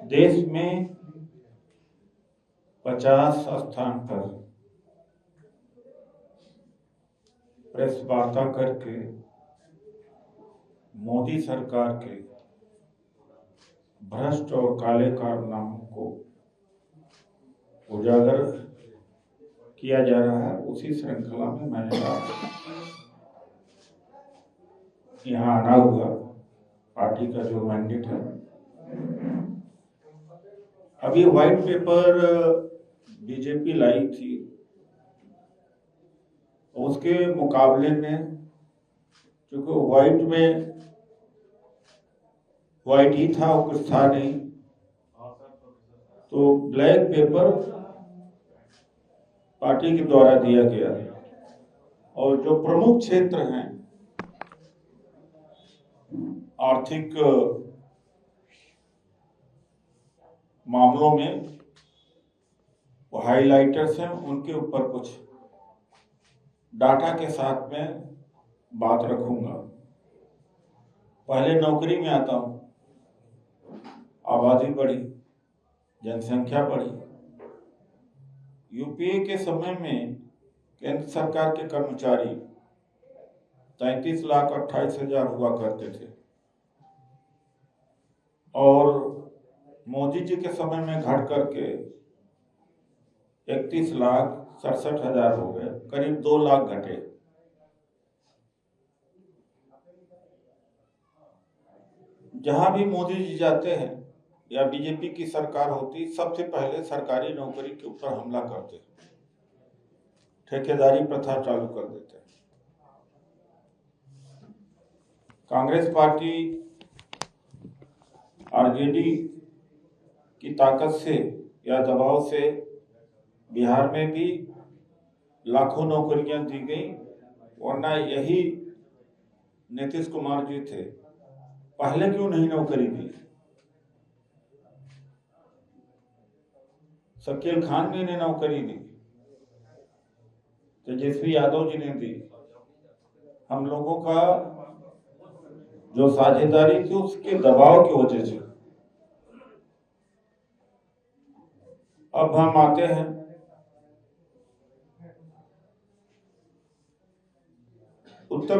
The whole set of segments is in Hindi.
देश में 50 स्थान पर प्रेस वार्ता करके मोदी सरकार के भ्रष्ट और काले कारनामों को उजागर किया जा रहा है। उसी श्रृंखला में मैंने यहाँ आना हुआ। पार्टी का जो मैंडेट है, अभी व्हाइट पेपर बीजेपी लाई थी, उसके मुकाबले में क्योंकि व्हाइट ही था और कुछ था नहीं, तो ब्लैक पेपर पार्टी के द्वारा दिया गया। और जो प्रमुख क्षेत्र हैं आर्थिक मामलों में, वो हाइलाइटर्स हैं, उनके ऊपर कुछ डाटा के साथ में बात रखूंगा। पहले नौकरी में आता हूं। आबादी बढ़ी, जनसंख्या बढ़ी। यूपीए के समय में केंद्र सरकार के कर्मचारी 33,28,000 हुआ करते थे और मोदी जी के समय में घट करके 31,67,000 हो गए, करीब 2 लाख घटे। जहां भी मोदी जी जाते हैं या बीजेपी की सरकार होती, सबसे पहले सरकारी नौकरी के ऊपर हमला करते हैं, ठेकेदारी प्रथा चालू कर देते हैं। कांग्रेस पार्टी आरजेडी की ताकत से या दबाव से बिहार में भी लाखों नौकरियां दी गई, वरना यही नीतीश कुमार जी थे, पहले क्यों नहीं नौकरी दी? शकील खान ने नौकरी दी, तेजस्वी यादव जी ने दी। हम लोगों का जो साझेदारी थी उसके दबाव की वजह से। अब हम आते हैं उत्तर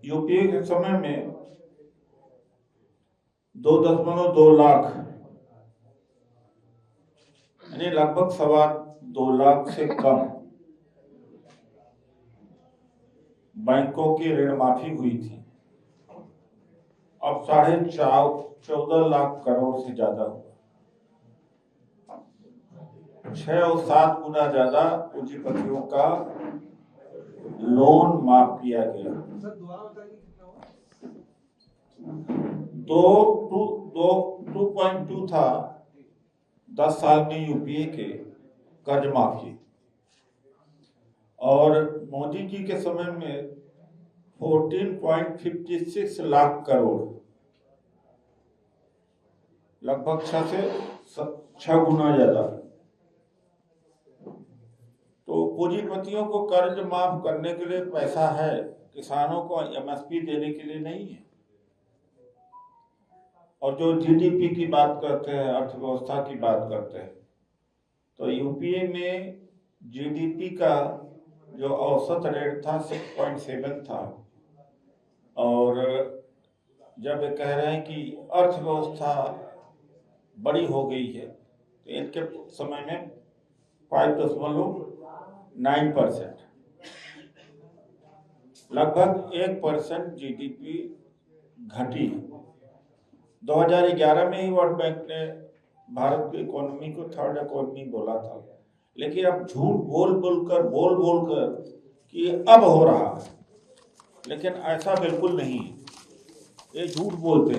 यूपीए के समय में 2.2 लाख यानी लगभग 2.25 लाख से कम बैंकों की ऋण माफी हुई थी। अब 14.5 लाख करोड़ से ज्यादा हुआ। 6 और 7 गुना ज्यादा पूंजीपतियों का लोन माफ किया गया। 2.2 था 10 साल में यूपीए के कर्ज माफी, और मोदी जी के समय में 14.56 लाख करोड़, लगभग 6 गुना ज्यादा। तो पूंजीपतियों को कर्ज माफ करने के लिए पैसा है, किसानों को एमएसपी देने के लिए नहीं है। और जो जीडीपी की बात करते हैं, अर्थव्यवस्था की बात करते हैं, तो यूपीए में जीडीपी का जो औसत रेट था 6.7 था, और जब कह रहे हैं कि अर्थव्यवस्था बड़ी हो गई है, तो इनके समय में 5.9%, लगभग 1% जीडीपी घटी। 2011 में ही वर्ल्ड बैंक ने भारत की इकोनॉमी को थर्ड इकोनॉमी बोला था, लेकिन अब झूठ बोल बोलकर कि अब हो रहा है, लेकिन ऐसा बिल्कुल नहीं है, ये झूठ बोलते।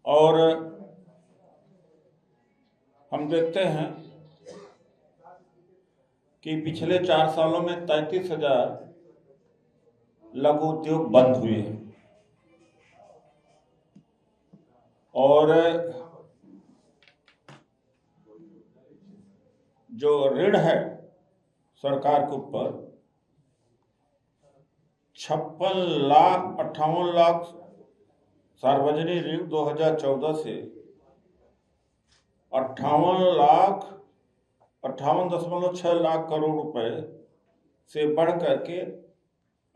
और हम देखते हैं कि पिछले 4 सालों में 33,000 लघु उद्योग बंद हुए हैं, और जो ऋण है सरकार के ऊपर 56 लाख 58 लाख सार्वजनिक ऋण 2014 से 58.6 लाख करोड़ रुपए से बढ़ करके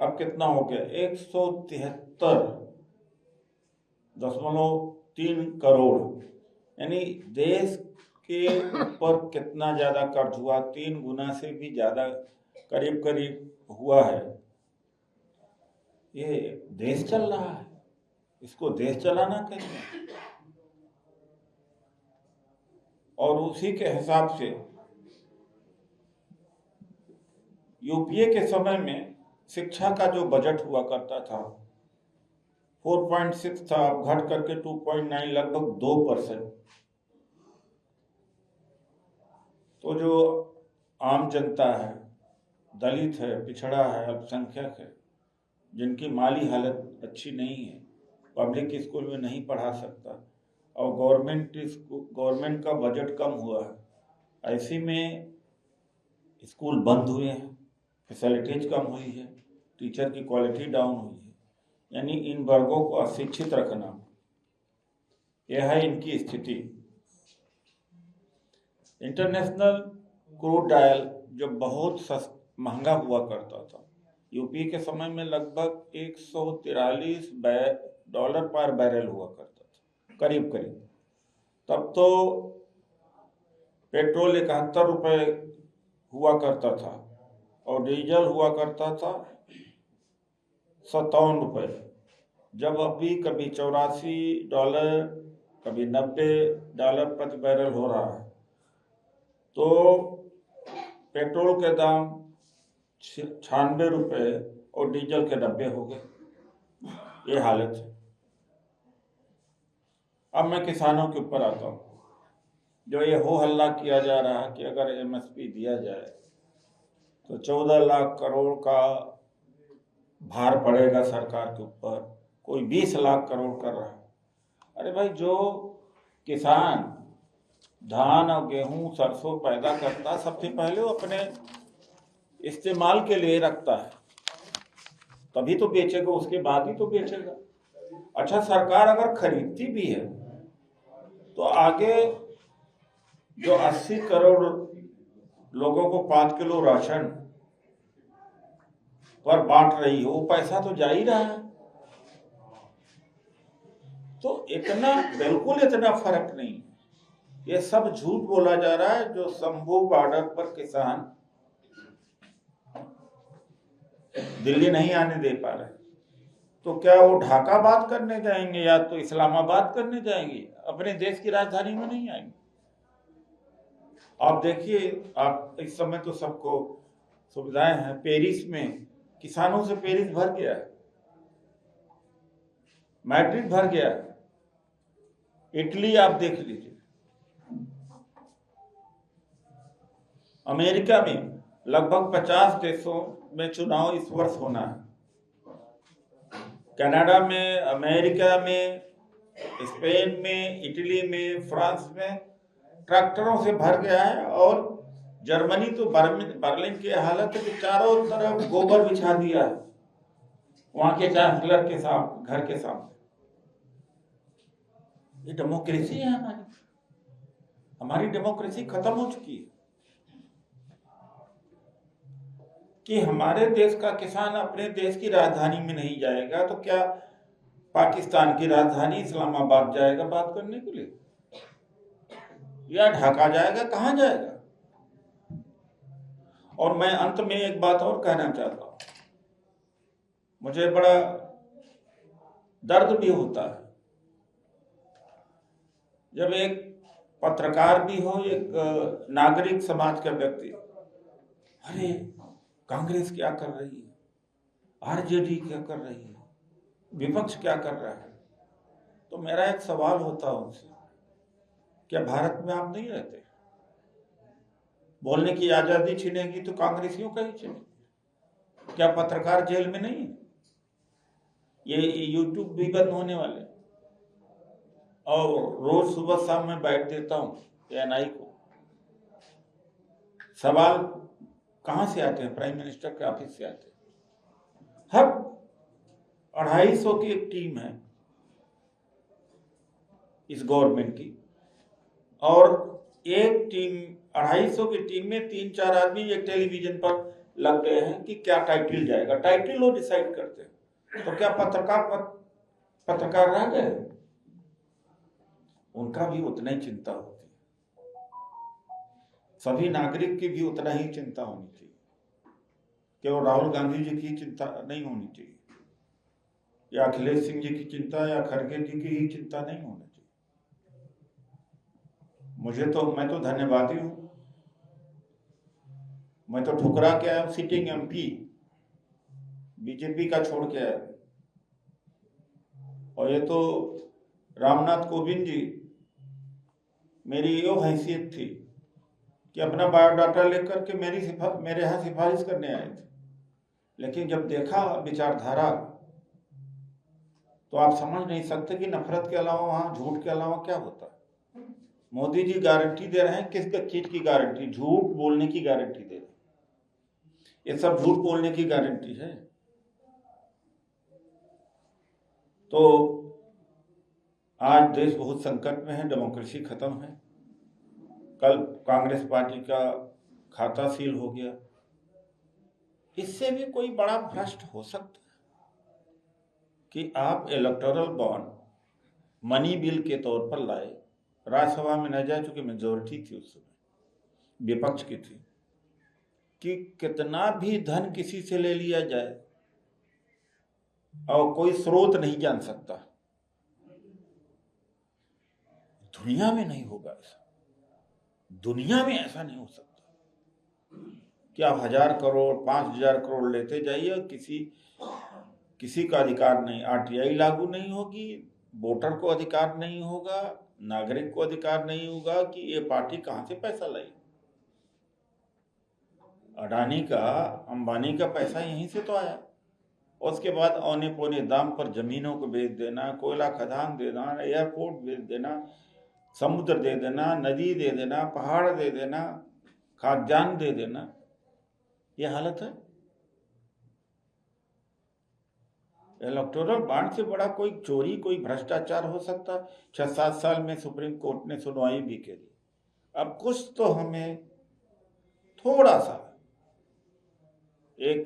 अब कितना हो गया, 173.3 करोड़। यानी देश के ऊपर कितना ज्यादा कर्ज हुआ, 3 गुना से भी ज्यादा करीब करीब हुआ है। ये देश चल रहा है, इसको देश चलाना कहेंगे। और उसी के हिसाब से यूपीए के समय में शिक्षा का जो बजट हुआ करता था 4.6 था, अब घट करके 2.9, लगभग 2%। तो जो आम जनता है, दलित है, पिछड़ा है, अल्पसंख्यक है, जिनकी माली हालत अच्छी नहीं है, पब्लिक स्कूल में नहीं पढ़ा सकता, और गवर्नमेंट का बजट कम हुआ है, ऐसे में स्कूल बंद हुए हैं, फैसिलिटीज कम हुई है, टीचर की क्वालिटी डाउन हुई है। यानी इन वर्गों को अशिक्षित रखना, यह है इनकी स्थिति। इंटरनेशनल क्रूड ऑयल जो बहुत महंगा हुआ करता था, यूपी के समय में लगभग $143 पर बैरल हुआ करता था, करीब करीब। तब तो पेट्रोल 71 रुपये हुआ करता था और डीजल हुआ करता था 57 रुपये। जब अभी कभी $84, कभी $90 प्रति बैरल हो रहा है, तो पेट्रोल के दाम 96 रुपये और डीजल के 90 हो गए। ये हालत है। अब मैं किसानों के ऊपर आता हूँ। जो ये हो हल्ला किया जा रहा है कि अगर एमएसपी दिया जाए तो 14 लाख करोड़ का भार पड़ेगा सरकार के ऊपर, कोई 20 लाख करोड़ कर रहा है। अरे भाई, जो किसान धान और गेहूं सरसों पैदा करता, सबसे पहले वो अपने इस्तेमाल के लिए रखता है, तभी तो बेचेगा, उसके बाद ही तो बेचेगा। अच्छा, सरकार अगर खरीदती भी है तो आगे जो 80 करोड़ लोगों को 5 किलो राशन पर बांट रही हो, वो पैसा तो जा ही रहा है। तो बिल्कुल इतना फर्क नहीं। ये सब झूठ बोला जा रहा है। जो शंभू बॉर्डर पर किसान दिल्ली नहीं आने दे पा रहे, तो क्या वो ढाका बात करने जाएंगे या तो इस्लामाबाद करने जाएंगे? अपने देश की राजधानी में नहीं आएंगे। आप देखिए, आप इस समय तो सबको सुविधाएं हैं। पेरिस में किसानों से पेरिस भर गया है, मैड्रिड भर गया है, इटली आप देख लीजिए, अमेरिका में लगभग 50 देशों में चुनाव इस वर्ष होना है। कनाडा में, अमेरिका में, स्पेन में, इटली में, फ्रांस में ट्रैक्टरों से भर गया है। और जर्मनी तो बर्लिन की हालत है कि चारों तरफ गोबर बिछा दिया है वहां के चांसलर के सामने, घर के सामने। ये डेमोक्रेसी है हमारी डेमोक्रेसी खत्म हो चुकी है कि हमारे देश का किसान अपने देश की राजधानी में नहीं जाएगा तो क्या पाकिस्तान की राजधानी इस्लामाबाद जाएगा बात करने के लिए, या ढाका जाएगा? कहां जाएगा? और मैं अंत में एक बात और कहना चाहता हूं। मुझे बड़ा दर्द भी होता है जब एक पत्रकार भी हो, एक नागरिक समाज का व्यक्ति, अरे कांग्रेस क्या कर रही है, आरजेडी क्या कर रही है, विपक्ष क्या कर रहा है। तो मेरा एक सवाल होता है उनसे, क्या भारत में आप नहीं रहते? बोलने की आजादी छीनेगी तो कांग्रेसियों का ही छीनेगी। क्या पत्रकार जेल में नहीं है? ये यूट्यूब भी बंद होने वाले। और रोज सुबह शाम में बैठ देता हूं एएनआई को। सवाल कहां से आते हैं? प्राइम मिनिस्टर के ऑफिस से आते हैं। हर 250 की एक टीम है इस गवर्नमेंट की, और एक टीम 250 की टीम में 3-4 आदमी एक टेलीविजन पर लग गए हैं कि क्या टाइटल जाएगा। टाइटल वो डिसाइड करते हैं। तो क्या पत्रकार रह गए? उनका भी उतना ही चिंता होती है, सभी नागरिक की भी उतना ही चिंता होनी चाहिए। केवल राहुल गांधी जी की चिंता नहीं होनी चाहिए, या अखिलेश सिंह जी की चिंता, या खड़गे जी की ही चिंता नहीं होनी चाहिए। मैं तो धन्यवादी हूं। मैं तो ठुकरा के आया, सिटिंग एमपी बीजेपी का छोड़ के आया। और ये तो रामनाथ कोविंद जी, मेरी यो हैसियत थी कि अपना बायोडाटा लेकर के मेरे यहाँ सिफारिश करने आए थे, लेकिन जब देखा विचारधारा तो आप समझ नहीं सकते कि नफरत के अलावा वहां झूठ के अलावा क्या होता है। मोदी जी गारंटी दे रहे हैं, किस चीज की गारंटी? झूठ बोलने की गारंटी दे रहे हैं। ये सब झूठ बोलने की गारंटी है। तो आज देश बहुत संकट में है, डेमोक्रेसी खत्म है। कल कांग्रेस पार्टी का खाता सील हो गया। इससे भी कोई बड़ा भ्रष्ट हो सकता है कि आप इलेक्टोरल बॉन्ड मनी बिल के तौर पर लाए, राज्यसभा में न जाए, चूंकि मेजोरिटी थी उस समय, विपक्ष की थी, कि कितना भी धन किसी से ले लिया जाए और कोई स्रोत नहीं जान सकता। दुनिया में नहीं होगा ऐसा, दुनिया में ऐसा नहीं हो सकता कि आप 1000 करोड़ 5000 करोड़ लेते जाइए और किसी का अधिकार नहीं, आरटीआई लागू नहीं होगी, वोटर को अधिकार नहीं होगा, नागरिक को अधिकार नहीं होगा कि ये पार्टी कहां से पैसा लाई। अडानी का, अंबानी का पैसा यहीं से तो आया। उसके बाद औने पौने दाम पर जमीनों को बेच देना, कोयला खदान देना, एयरपोर्ट बेच देना, समुद्र दे देना, नदी दे देना, पहाड़ दे देना, खाद्यान्न दे देना, यह हालत है। इलेक्टोरल बॉन्ड से बड़ा कोई चोरी, कोई भ्रष्टाचार हो सकता? 6-7 साल में सुप्रीम कोर्ट ने सुनवाई भी की। अब कुछ तो हमें थोड़ा सा एक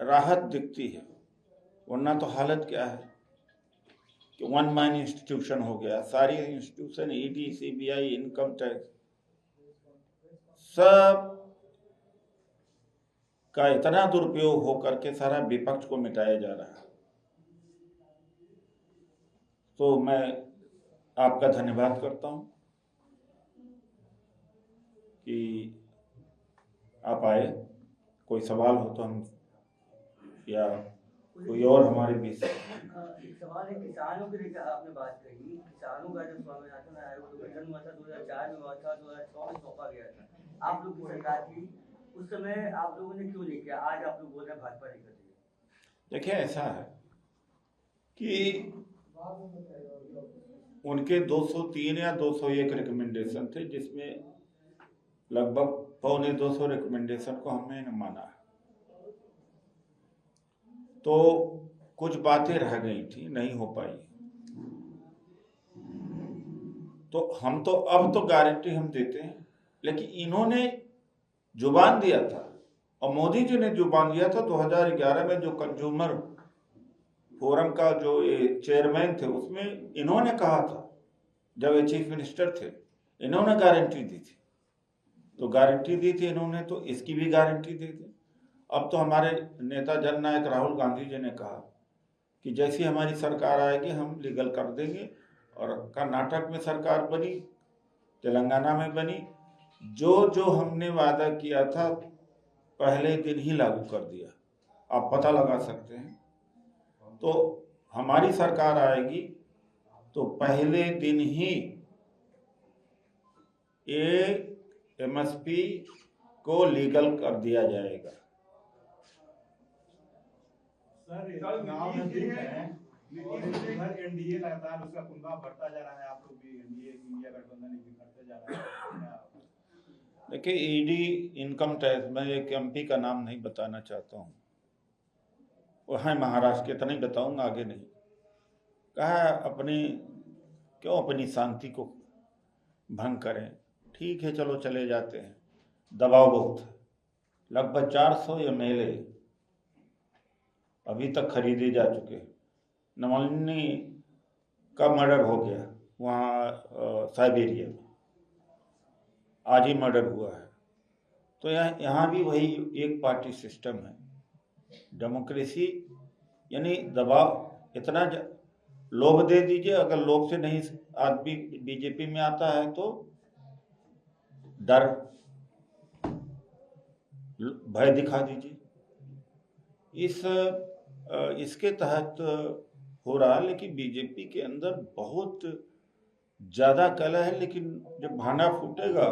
राहत दिखती है, वरना तो हालत क्या है कि वन मैन इंस्टीट्यूशन हो गया। सारी institution, ED, CBI, income tax, सब का इतना दुरुपयोग होकर के सारा विपक्ष को मिटाया जा रहा है। तो मैं आपका धन्यवाद करता हूं कि आप आए। कोई सवाल हो तो हम, या कोई और हमारे बीच। एक सवाल है, किसानों के लिए आपने बात कही, किसानों का जब स्वामीनाथन आयोग का गठन हुआ था 2004 में हुआ था, 2006 में सौंपा गया था, आप लोग की सरकार थी उस समय, आप लोगों ने क्यों नहीं किया? आज आप लोग बोल रहे हैं भाजपा नहीं कर रही है। देखिए, ऐसा है कि उनके 203 या 201 रिकमेंडेशन थे, जिसमें लगभग 250 रिकमेंडेशन को हमने माना है। तो कुछ बातें रह गई थी, नहीं हो पाई। तो हम तो अब तो गारंटी हम देते हैं, लेकिन इन्होंने जुबान दिया था, और मोदी जी ने जुबान दिया था 2011 में, जो कंज्यूमर फोरम का जो ये चेयरमैन थे, उसमें इन्होंने कहा था, जब ये चीफ मिनिस्टर थे, इन्होंने गारंटी दी थी। तो गारंटी दी थी इन्होंने, तो इसकी भी गारंटी दे दी। अब तो हमारे नेता जननायक राहुल गांधी जी ने कहा कि जैसी हमारी सरकार आएगी हम लीगल कर देंगे। और कर्नाटक में सरकार बनी, तेलंगाना में बनी, जो हमने वादा किया था पहले दिन ही लागू कर दिया। आप पता लगा सकते हैं। तो हमारी सरकार आएगी तो पहले दिन ही ये एमएसपी को लीगल कर दिया जाएगा। सर, गांव में देख रहे हैं एनडीए लगातार उसका कुंभा बढ़ता जा रहा है, आप लोग भी एनडीए इंडिया गठबंधन करते जा रहे हैं। देखिए, ईडी, इनकम टैक्स, मैं एक एमपी का नाम नहीं बताना चाहता हूँ, वो है महाराष्ट्र के, तो नहीं बताऊंगा, आगे नहीं कहा। अपनी क्यों अपनी शांति को भंग करें। ठीक है, चलो चले जाते हैं। दबाव बहुत है। लगभग 400 MLA अभी तक खरीदे जा चुके। नवलनी का मर्डर हो गया वहाँ साइबेरिया में, आज ही मर्डर हुआ है। तो यहाँ भी वही एक पार्टी सिस्टम है। डेमोक्रेसी यानी दबाव, इतना लोभ दे दीजिए। अगर लोभ से नहीं आदमी बीजेपी में आता है तो डर, भय दिखा दीजिए। इसके तहत हो रहा है। लेकिन बीजेपी के अंदर बहुत ज़्यादा कलह है। लेकिन जब भांडा फूटेगा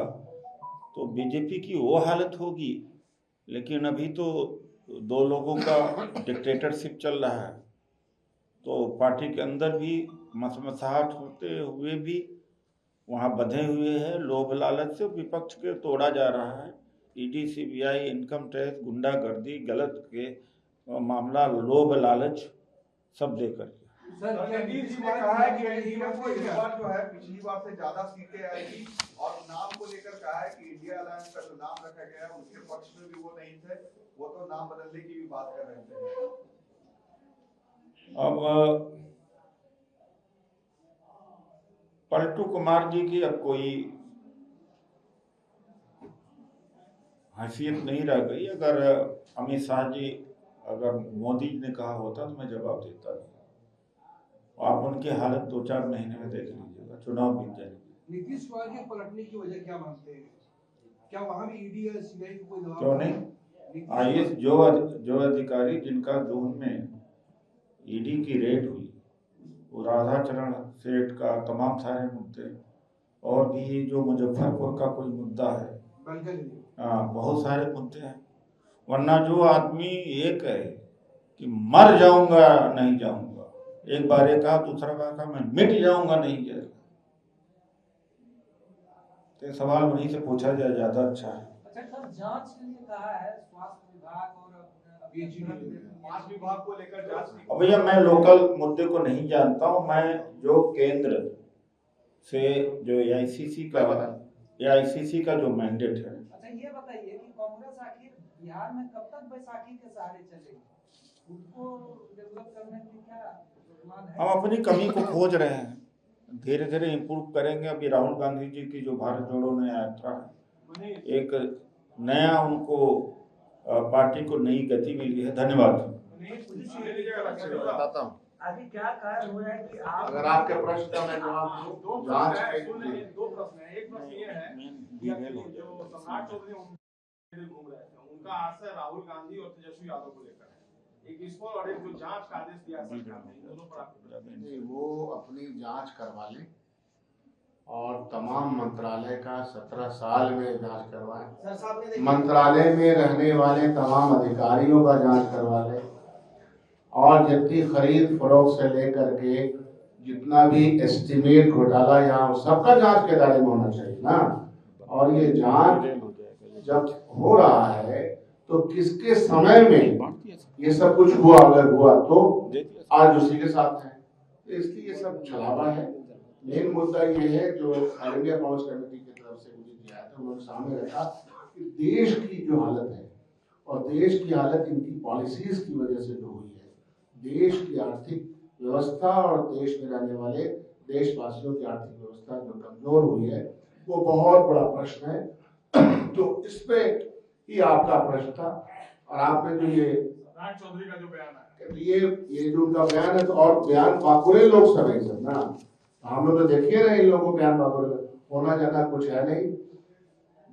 तो बीजेपी की वो हालत होगी। लेकिन अभी तो 2 लोगों का डिक्टेटरशिप चल रहा है, तो पार्टी के अंदर भी मसमसाहट होते हुए भी वहाँ बंधे हुए हैं। लोभ लालच से विपक्ष के तोड़ा जा रहा है। ईडी, सीबीआई, इनकम टैक्स, गुंडागर्दी, गलत के मामला, लोभ लालच सब देकर के। सर नीतीश जी ने कहा है कि एनडीए को इस बार जो है पिछली बार से ज्यादा सीटें आएगी, और नाम को लेकर कहा है कि इंडिया अलायंस का जो नाम रखा गया है उनके पक्ष में भी वो नहीं थे, वो तो नाम बदलने की भी बात कर रहे थे। अब पलटू कुमार जी की अब कोई हैसियत नहीं रह गई। अगर अमित शाह जी, अगर मोदी जी ने कहा होता तो मैं जवाब देता नहीं। आप उनकी हालत 2-4 महीने में देख लीजिएगा, चुनाव बीत जाएंगे। नीतीश कुमार के पलटने की वजह क्या मानते हैं? क्या वहां भी ईडी या सीबीआई को कोई दबाव? क्यों नहीं? आईएएस जो अधिकारी जिनका जून में ईडी की रेड हुई, वो राधाचरण सेठ का तमाम सारे मुद्दे, और भी जो मुजफ्फरपुर का कोई मुद्दा है, बहुत सारे मुद्दे हैं। वरना जो आदमी ये कहे कि मर जाऊंगा नहीं जाऊंगा, एक बार ये कहा, दूसरा बार कहा मैं मिट जाऊंगा नहीं जाएगा, तो सवाल वहीं से पूछा जाए ज्यादा अच्छा है। अच्छा सर, जांच के लिए कहा है स्वास्थ्य विभाग और पांच विभाग को लेकर जांच की। अब भैया मैं लोकल मुद्दे को नहीं जानता हूँ। मैं जो केंद्र से जो एआईसीसी का जो मैंडेट है। अच्छा ये बताइए कि कांग्रेस आखिर बिहार में कब तक बैसाखी के सहारे चलेगी? उसको डेवलप करने की क्या प्लान है? हम अपनी कमी को खोज रहे हैं, धीरे धीरे इम्प्रूव करेंगे। अभी राहुल गांधी जी की जो भारत जोड़ो न्याय यात्रा है, एक नया उनको पार्टी को नई गति मिली है। धन्यवाद। बताता हूँ, अभी क्या कारण हो रहा है कि आप, अगर आपके प्रश्न का मैं जवाब दूं, दो जांच प्रश्न है, दो प्रश्न है। एक प्रश्न ये है कि जो सम्राट चौधरी घूम रहे थे, उनका आशय राहुल गांधी और तेजस्वी यादव को लेकर है, एक इस पर, और एक जो जांच का आदेश दिया सरकार ने, इन दोनों पर आप वो अपनी जांच करवा लें और तमाम मंत्रालय का 17 साल में जांच करवाएं। मंत्रालय में रहने वाले तमाम अधिकारियों का जांच करवा लें, और जितनी खरीद फरोख्त से लेकर के जितना भी एस्टिमेट घोटाला यहाँ सबका जांच के दायरे में होना चाहिए ना। और ये जांच जब हो रहा है तो किसके समय में ये सब कुछ हुआ, अगर हुआ तो आज उसी के साथ है, तो इसलिए ये सब छलावा है। मेन मुद्दा ये है जो ऑल इंडिया कांग्रेस कमेटी की तरफ से मुझे दिया था, उन्होंने सामने रखा कि देश की जो हालत है, और देश की हालत इनकी पॉलिसीज की वजह से जो हुई है, देश की आर्थिक व्यवस्था और देश में रहने वाले देशवासियों की आर्थिक व्यवस्था जो कमजोर हुई है, वो बहुत बड़ा प्रश्न है। तो इस पे ही आपका प्रश्न था, और आपने जो ये सम्राट चौधरी का जो बयान है, ये जो उनका बयान है, तो और बयान बाकुरे लोग सब है सब ना, हम लोग तो देखिए रहे इन लोगों को बयान बाकुरे, होना जाना कुछ है नहीं।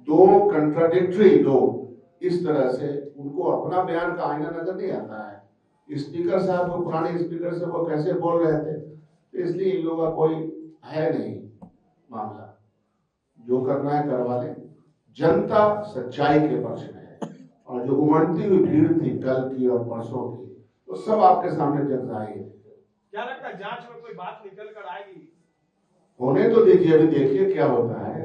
दो कंट्राडिक्टरी लोग इस तरह से, उनको अपना बयान का आईना नजर नहीं आता है। स्पीकर साहब को, पुराने स्पीकर से वो कैसे बोल रहे थे, तो इसलिए इन लोगों का कोई है नहीं मामला। जो करना है करवा ले। जनता सच्चाई के पक्ष में है, और जो उमड़ती हुई भीड़ थी कल की और परसों की, तो सब आपके सामने जग जाए। क्या लगता है जांच में कोई बात निकल कर आएगी? होने तो दीजिए, अभी देखिए क्या होता है।